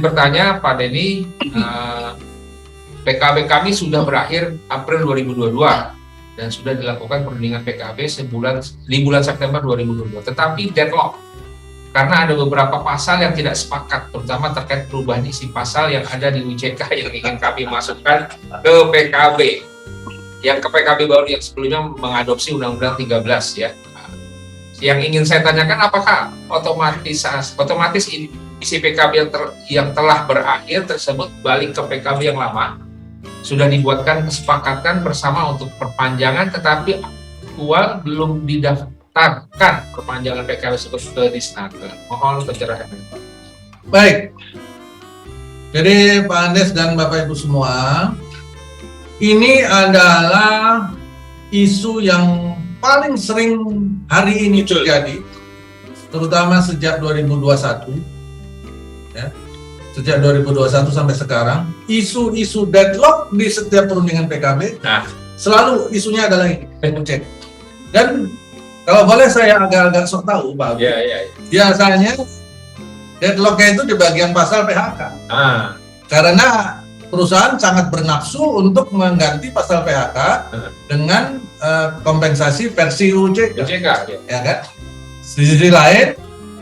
bertanya Pak Denny, PKB kami sudah berakhir April 2022 dan sudah dilakukan perundingan PKB di bulan September 2022. Tetapi deadlock karena ada beberapa pasal yang tidak sepakat, terutama terkait perubahan isi pasal yang ada di UJK yang ingin kami masukkan ke PKB. Yang ke PKB baru yang sebelumnya mengadopsi Undang-Undang 13 ya. Yang ingin saya tanyakan, apakah otomatis isi PKB yang telah berakhir tersebut balik ke PKB yang lama? Sudah dibuatkan kesepakatan bersama untuk perpanjangan, tetapi aktual belum didaftarkan perpanjangan PKB tersebut ke Disnaker. Mohon pencerahan. Baik. Jadi Pak Andes dan Bapak Ibu semua, ini adalah isu yang paling sering hari ini terjadi, terutama sejak 2021. Ya. Sejak 2021 sampai sekarang, isu-isu deadlock di setiap perundingan PKB, selalu isunya adalah ini, cek. Dan kalau boleh saya agak-agak sok tahu, Pak. Biasanya deadlocknya itu di bagian pasal PHK. Karena perusahaan sangat bernafsu untuk mengganti pasal PHK dengan kompensasi versi UJK. Ya kan? Di sisi lain,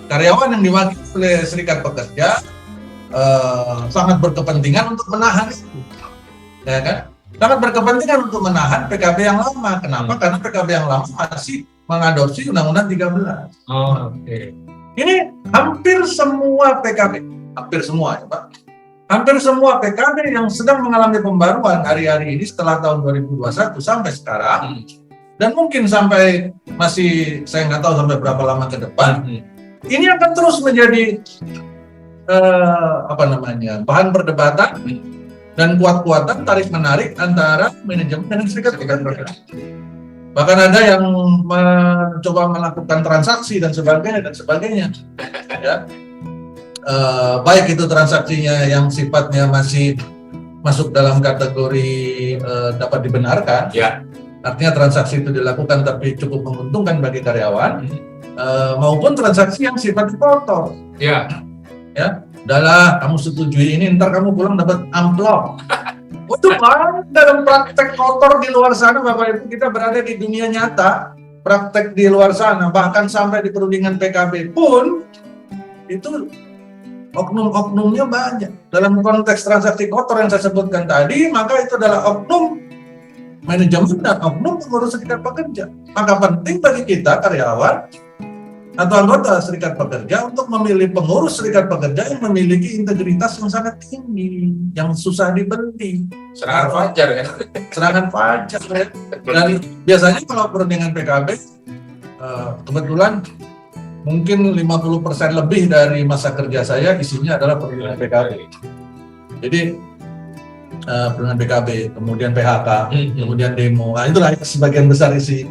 karyawan yang diwakili oleh serikat pekerja sangat berkepentingan untuk menahan itu, ya kan? Sangat berkepentingan untuk menahan PKB yang lama. Kenapa? Karena PKB yang lama masih mengadopsi Undang-Undang 13. Ini hampir semua PKB, hampir semua ya Pak. Hampir semua PKB yang sedang mengalami pembaruan hari-hari ini setelah tahun 2021 sampai sekarang, dan mungkin sampai masih saya nggak tahu sampai berapa lama ke depan, ini akan terus menjadi bahan perdebatan dan kuat-kuatan tarik-menarik antara manajemen dan serikat pekerja. Bahkan ada yang mencoba melakukan transaksi dan sebagainya. Ya. Baik itu transaksinya yang sifatnya masih masuk dalam kategori dapat dibenarkan, artinya transaksi itu dilakukan tapi cukup menguntungkan bagi karyawan, maupun transaksi yang sifatnya kotor. Ya, udahlah kamu setujui ini, ntar kamu pulang dapat amplop. Itu kan dalam praktek kotor di luar sana, Bapak Ibu, kita berada di dunia nyata, praktek di luar sana, bahkan sampai di perundingan PKB pun itu oknum-oknumnya banyak. Dalam konteks transaksi kotor yang saya sebutkan tadi, maka itu adalah oknum manajemen dan oknum pengurus serikat pekerja. Maka penting bagi kita karyawan atau anggota serikat pekerja untuk memilih pengurus serikat pekerja yang memiliki integritas yang sangat tinggi, yang susah dibeli. Serangan fajar ya. Serangan fajar ya. Dan biasanya kalau perundingan PKB, kebetulan mungkin 50% lebih dari masa kerja saya isinya adalah perundingan PKB. Jadi perundingan PKB, kemudian PHK, kemudian demo. Nah, itulah sebagian besar isi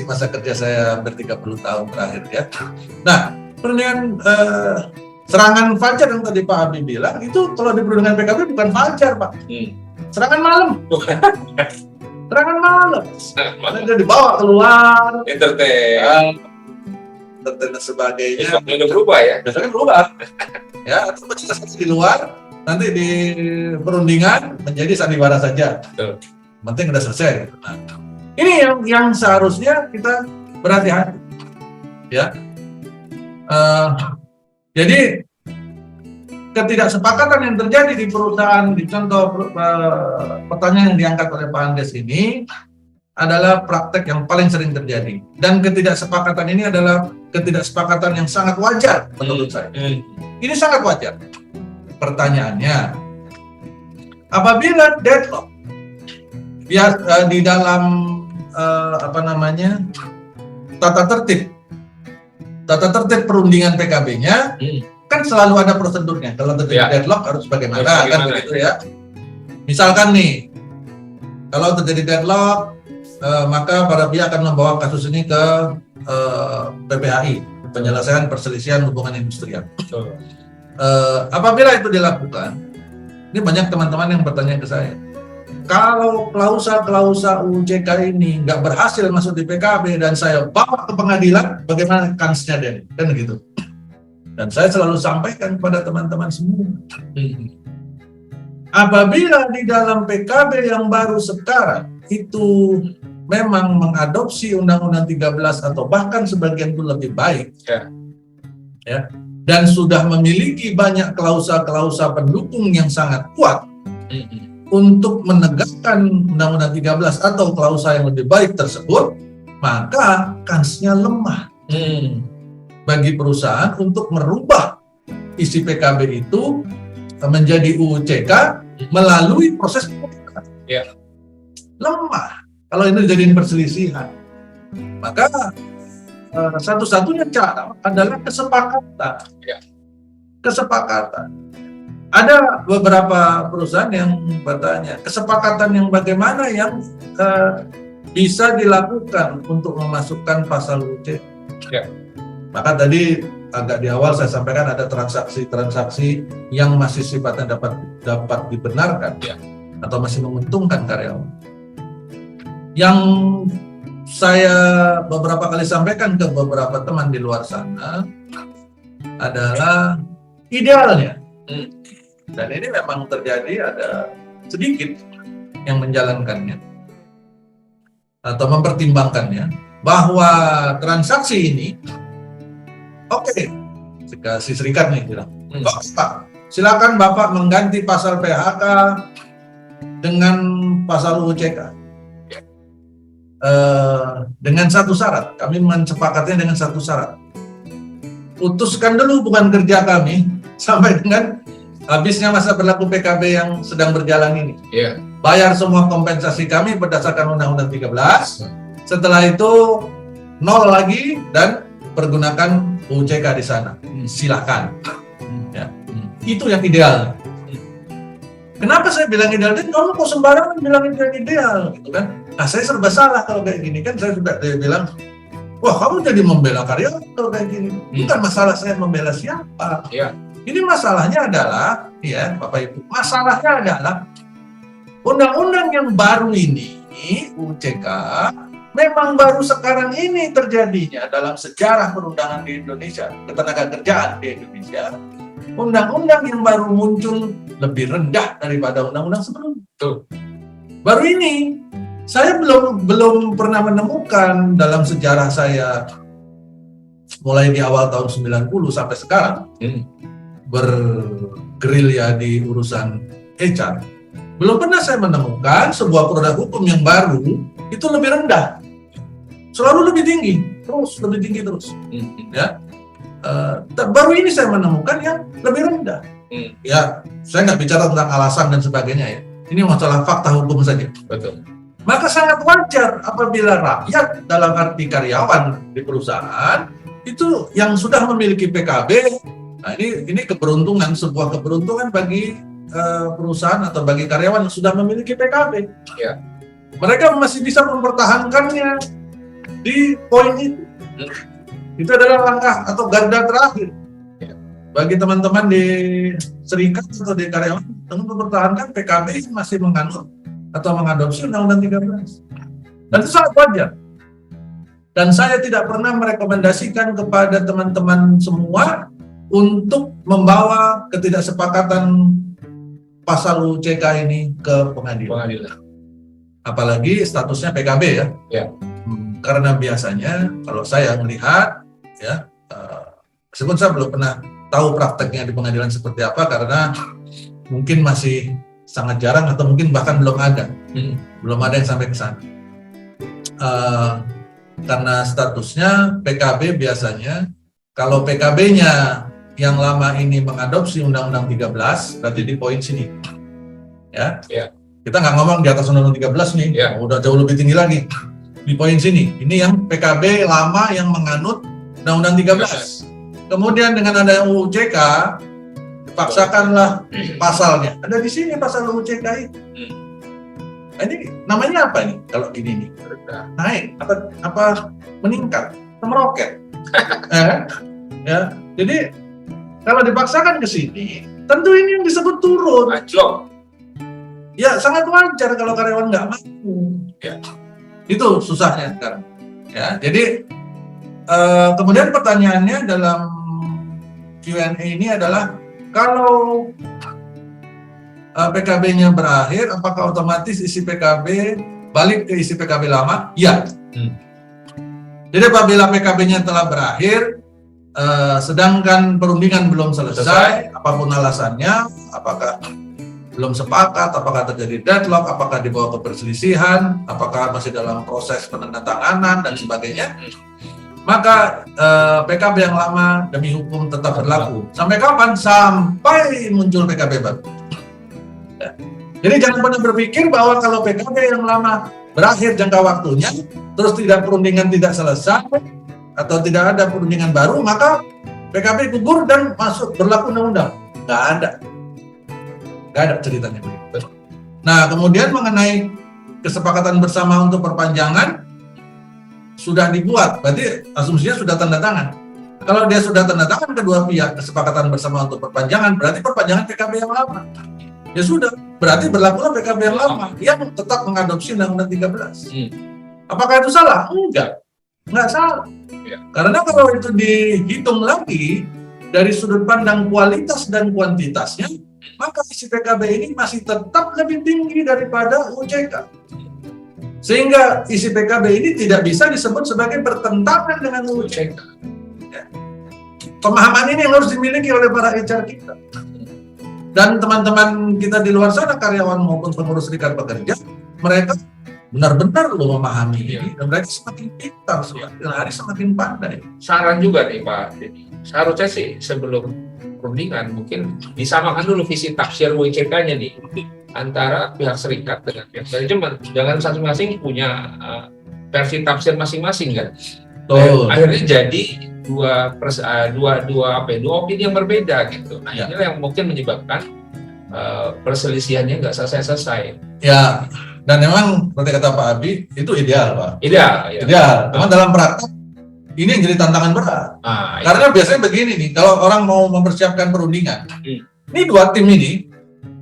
masa kerja saya hampir 30 tahun terakhir ya. Nah, perundingan serangan fajar yang tadi Pak Abi bilang itu kalau di perundingan PKB bukan fajar, Pak. Serangan malam. Serangan malam. Dia dibawa keluar, entertain dan sebagainya. Biasanya berubah ya. Biasanya berubah. Ya, atau menjelaskan di luar, nanti di perundingan menjadi sandiwara saja. Penting udah selesai. Nah, ini yang seharusnya kita berhati-hati. Ya. Jadi ketidaksepakatan yang terjadi di perusahaan, di contoh pertanyaan yang diangkat oleh Pak Andes ini adalah praktek yang paling sering terjadi, dan ketidaksepakatan ini adalah ketidaksepakatan yang sangat wajar menurut saya. Ini sangat wajar. Pertanyaannya, apabila deadlock di dalam tata tertib perundingan PKB-nya, kan selalu ada prosedurnya. Kalau terjadi deadlock harus bagaimana, kan begitu ya. Misalkan nih, kalau terjadi deadlock, maka para pihak akan membawa kasus ini ke PPHI, penyelesaian perselisihan hubungan industrial. Apabila itu dilakukan, ini banyak teman-teman yang bertanya ke saya, kalau klausa UJK ini nggak berhasil masuk di PKB dan saya bawa ke pengadilan, bagaimana kansnya Den? Kan gitu. Dan saya selalu sampaikan kepada teman-teman semua, apabila di dalam PKB yang baru sekarang itu memang mengadopsi Undang-Undang 13 atau bahkan sebagian itu lebih baik, ya, dan sudah memiliki banyak klausa-klausa pendukung yang sangat kuat untuk menegakkan Undang-Undang 13 atau klausa yang lebih baik tersebut, maka kansnya lemah bagi perusahaan untuk merubah isi PKB itu menjadi UU CK melalui proses pemerintah. Lemah kalau ini dijadiin perselisihan. Maka satu-satunya cara adalah kesepakatan. Kesepakatan. Ada beberapa perusahaan yang bertanya, kesepakatan yang bagaimana yang bisa dilakukan untuk memasukkan pasal UU. Maka tadi agak di awal saya sampaikan ada transaksi-transaksi yang masih sifatnya dapat dibenarkan, atau masih menguntungkan karyawan. Yang saya beberapa kali sampaikan ke beberapa teman di luar sana adalah idealnya, dan ini memang terjadi, ada sedikit yang menjalankannya atau mempertimbangkannya, bahwa transaksi ini si serikat nih bilang, Pak, silakan Bapak mengganti pasal PHK dengan pasal UU CK dengan satu syarat. Kami mensepakatnya dengan satu syarat. Putuskan dulu hubungan kerja kami sampai dengan habisnya masa berlaku PKB yang sedang berjalan ini. Bayar semua kompensasi kami berdasarkan Undang-Undang 13. Setelah itu nol lagi dan pergunakan UU CK di sana. Silakan. Itu yang ideal. Kenapa saya bilang ideal? Dan kamu kok sembarangan bilang yang ideal, gitu kan? Nah, saya serba salah kalau kayak gini kan. Saya sudah bilang, wah kamu jadi membela karyawan kalau kayak gini. Bukan masalah saya membela siapa. Ini masalahnya adalah, ya Bapak Ibu, masalahnya adalah undang-undang yang baru ini, UU CK, memang baru sekarang ini terjadinya dalam sejarah perundangan di Indonesia, ketenagakerjaan di Indonesia. Undang-undang yang baru muncul lebih rendah daripada undang-undang sebelumnya. Baru ini, saya belum pernah menemukan dalam sejarah saya mulai di awal tahun 90 sampai sekarang bergerilya di urusan HR. Belum pernah saya menemukan sebuah produk hukum yang baru itu lebih rendah, selalu lebih tinggi, terus lebih tinggi terus. Ya, baru ini saya menemukan yang lebih rendah. Ya, saya nggak bicara tentang alasan dan sebagainya ya. Ini masalah fakta hukum saja. Betul. Maka sangat wajar apabila rakyat dalam arti karyawan di perusahaan itu yang sudah memiliki PKB. Nah, ini keberuntungan, sebuah keberuntungan bagi perusahaan atau bagi karyawan yang sudah memiliki PKB. Mereka masih bisa mempertahankannya di poin itu. Itu adalah langkah atau garda terakhir bagi teman-teman di serikat atau di karyawan untuk mempertahankan PKB yang masih menganut atau mengadopsi Undang-Undang 13. Dan itu sangat wajar. Dan saya tidak pernah merekomendasikan kepada teman-teman semua untuk membawa ketidaksepakatan pasal UU CK ini ke pengadilan. Apalagi statusnya PKB ya. Karena biasanya kalau saya melihat ya, meskipun saya belum pernah tahu prakteknya di pengadilan seperti apa karena mungkin masih sangat jarang atau mungkin bahkan belum ada yang sampai ke sana. Karena statusnya PKB biasanya, kalau PKB-nya yang lama ini mengadopsi Undang-Undang 13, berarti di poin sini. Ya. Kita nggak ngomong di atas Undang-Undang 13 nih, udah jauh lebih tinggi lagi. Di poin sini, ini yang PKB lama yang menganut Undang-Undang 13. Kemudian dengan ada UU CK, dipaksakanlah pasalnya. Ada di sini pasal UU CK itu. Nah, ini namanya apa nih kalau gini nih? Naik apa meningkat, meroket. Ya. Jadi kalau dipaksakan ke sini, tentu ini yang disebut turun. Ya sangat wajar kalau karyawan nggak mampu. Itu susahnya sekarang. Ya, jadi kemudian pertanyaannya dalam Q&A ini adalah kalau PKB-nya berakhir, apakah otomatis isi PKB balik ke isi PKB lama? Ya. Jadi apabila PKB-nya telah berakhir, sedangkan perundingan belum selesai, apapun alasannya, apakah belum sepakat, apakah terjadi deadlock, apakah dibawa ke perselisihan, apakah masih dalam proses penandatanganan dan sebagainya, maka PKB yang lama demi hukum tetap berlaku. Sampai kapan? Sampai muncul PKB baru. Ya. Jadi jangan pernah berpikir bahwa kalau PKB yang lama berakhir jangka waktunya, terus perundingan tidak selesai, atau tidak ada perundingan baru, maka PKB gugur dan masuk berlaku undang-undang. Nggak ada. Nggak ada ceritanya begitu. Nah, kemudian mengenai kesepakatan bersama untuk perpanjangan sudah dibuat, berarti asumsinya sudah tanda tangan. Kalau dia sudah tanda tangan kedua pihak kesepakatan bersama untuk perpanjangan, berarti perpanjangan PKB yang lama. Ya sudah, berarti berlakulah PKB yang lama yang tetap mengadopsi Undang-Undang 13. Apakah itu salah? Enggak salah. Ya. Karena kalau itu dihitung lagi dari sudut pandang kualitas dan kuantitasnya, maka isi PKB ini masih tetap lebih tinggi daripada UJK. Sehingga isi PKB ini tidak bisa disebut sebagai bertentangan dengan UJK. Ya. Pemahaman ini yang harus dimiliki oleh para HR kita. Dan teman-teman kita di luar sana, karyawan maupun pengurus serikat pekerja, mereka benar-benar memahami ini, dan mereka semakin pintar, semakin hari semakin pandai. Saran juga nih Pak Deddy, seharusnya sih sebelum perundingan mungkin disamakan dulu visi tafsir UJK-nya nih antara pihak serikat dengan pihak manajemen. Jangan masing-masing punya versi tafsir masing-masing kan. Akhirnya jadi dua opini yang berbeda gitu. Nah, inilah yang mungkin menyebabkan perselisihannya nggak selesai. Ya, dan memang seperti kata Pak Abi, itu ideal, Pak. Ideal. Cuma dalam praktek ini yang jadi tantangan berat. Karena biasanya begini nih, kalau orang mau mempersiapkan perundingan, ini dua tim ini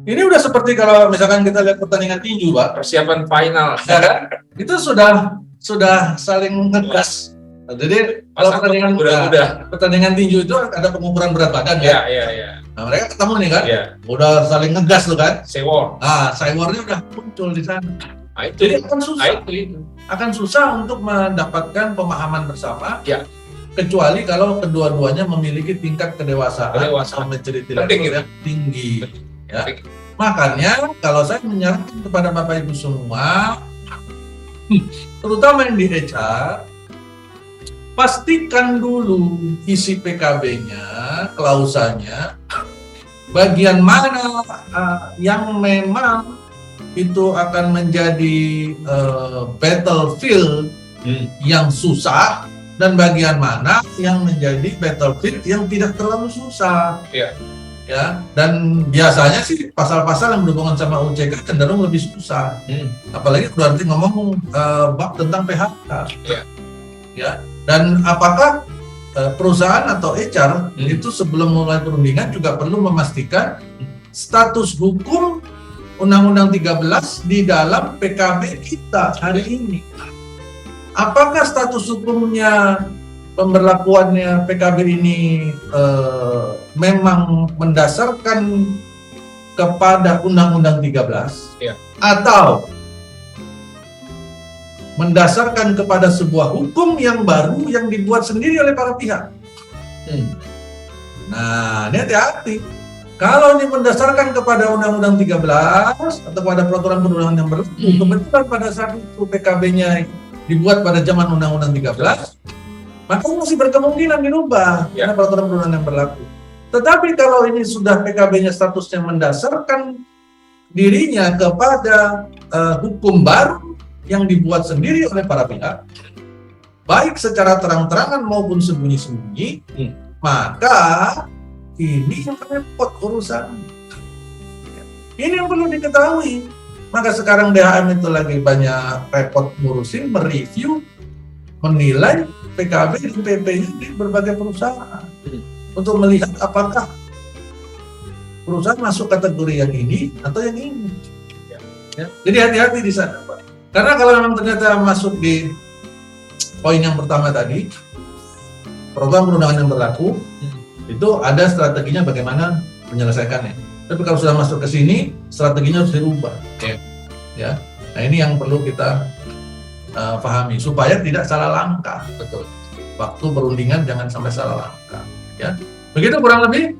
udah seperti kalau misalkan kita lihat pertandingan tinju, Pak. Persiapan final. Ya kan? Itu sudah saling ngegas. Jadi kalau pertandingan tinju itu ada pengukuran berat badan ya. Nah, mereka ketemu nih kan, udah saling ngegas tuh kan. Cybornya udah muncul di sana. Jadi akan susah untuk mendapatkan pemahaman bersama. Kecuali kalau kedua-duanya memiliki tingkat kedewasaan maturity level yang tinggi. Ya. Makanya kalau saya menyarankan kepada Bapak Ibu semua, terutama yang di HR, pastikan dulu isi PKB-nya, klausanya, bagian mana yang memang itu akan menjadi battlefield yang susah, dan bagian mana yang menjadi battlefield yang tidak terlalu susah. Ya, dan biasanya sih pasal-pasal yang berhubungan sama UJK cenderung lebih susah. Apalagi berarti ngomong bab tentang PHK. Ya. Dan apakah perusahaan atau HR itu sebelum mulai perundingan juga perlu memastikan status hukum Undang-Undang 13 di dalam PKB kita hari ini. Apakah status hukumnya, pemberlakuannya PKB ini memang mendasarkan kepada Undang-Undang 13 atau mendasarkan kepada sebuah hukum yang baru yang dibuat sendiri oleh para pihak. Nah, ini hati-hati. Kalau ini mendasarkan kepada Undang-Undang 13 atau pada peraturan perundangan yang berlaku, kebetulan pada saat itu PKB-nya dibuat pada zaman Undang-Undang 13, maka masih berkemungkinan dirubah karena peraturan perundangan yang berlaku. Tetapi kalau ini sudah PKB-nya statusnya mendasarkan dirinya kepada hukum baru yang dibuat sendiri oleh para pihak, baik secara terang-terangan maupun sembunyi-sembunyi, maka ini yang repot urusan. Ini yang perlu diketahui. Maka sekarang DHM itu lagi banyak repot ngurusin, mereview, menilai PKB dan PP-nya di berbagai perusahaan untuk melihat apakah perusahaan masuk kategori yang ini atau yang ini. Ya. Jadi hati-hati di sana, Pak. Karena kalau memang ternyata masuk di poin yang pertama tadi, program perundangan yang berlaku, Itu ada strateginya bagaimana menyelesaikannya. Tapi kalau sudah masuk ke sini, strateginya harus dirubah. Oke. Ya. Nah, ini yang perlu kita pahami supaya tidak salah langkah. Betul. Waktu perundingan jangan sampai salah langkah. Ya. Begitu kurang lebih.